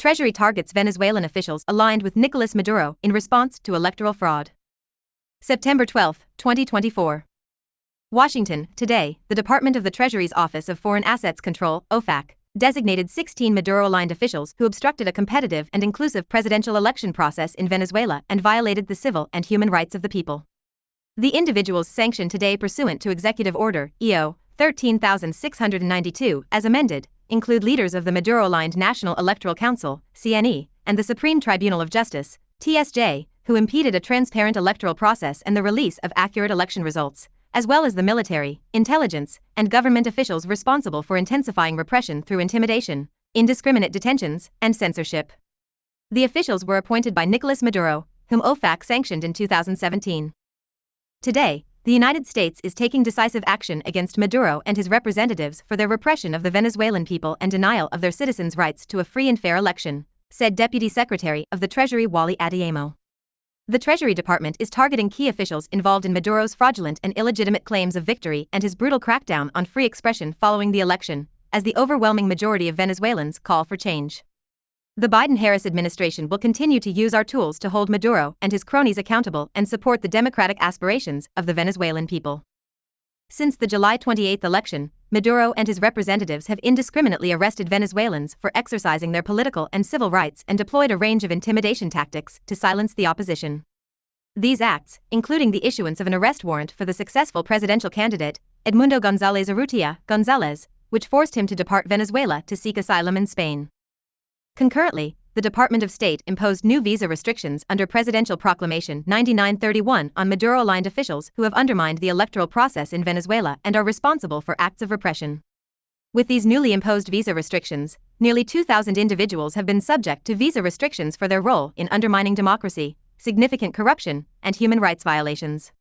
Treasury targets Venezuelan officials aligned with Nicolas Maduro in response to electoral fraud. September 12, 2024. Washington. Today, the Department of the Treasury's Office of Foreign Assets Control, OFAC, designated 16 Maduro-aligned officials who obstructed a competitive and inclusive presidential election process in Venezuela and violated the civil and human rights of the people. The individuals sanctioned today pursuant to Executive Order, EO, 13,692, as amended, include leaders of the Maduro-aligned National Electoral Council, CNE, and the Supreme Tribunal of Justice, TSJ, who impeded a transparent electoral process and the release of accurate election results, as well as the military, intelligence, and government officials responsible for intensifying repression through intimidation, indiscriminate detentions, and censorship. The officials were appointed by Nicolas Maduro, whom OFAC sanctioned in 2017. Today, the United States is taking decisive action against Maduro and his representatives for their repression of the Venezuelan people and denial of their citizens' rights to a free and fair election, said Deputy Secretary of the Treasury Wally Adeyemo. The Treasury Department is targeting key officials involved in Maduro's fraudulent and illegitimate claims of victory and his brutal crackdown on free expression following the election, as the overwhelming majority of Venezuelans call for change. The Biden-Harris administration will continue to use our tools to hold Maduro and his cronies accountable and support the democratic aspirations of the Venezuelan people. Since the July 28 election, Maduro and his representatives have indiscriminately arrested Venezuelans for exercising their political and civil rights and deployed a range of intimidation tactics to silence the opposition. These acts, including the issuance of an arrest warrant for the successful presidential candidate, Edmundo González Urrutia González, which forced him to depart Venezuela to seek asylum in Spain. Concurrently, the Department of State imposed new visa restrictions under Presidential Proclamation 9931 on Maduro-aligned officials who have undermined the electoral process in Venezuela and are responsible for acts of repression. With these newly imposed visa restrictions, nearly 2,000 individuals have been subject to visa restrictions for their role in undermining democracy, significant corruption, and human rights violations.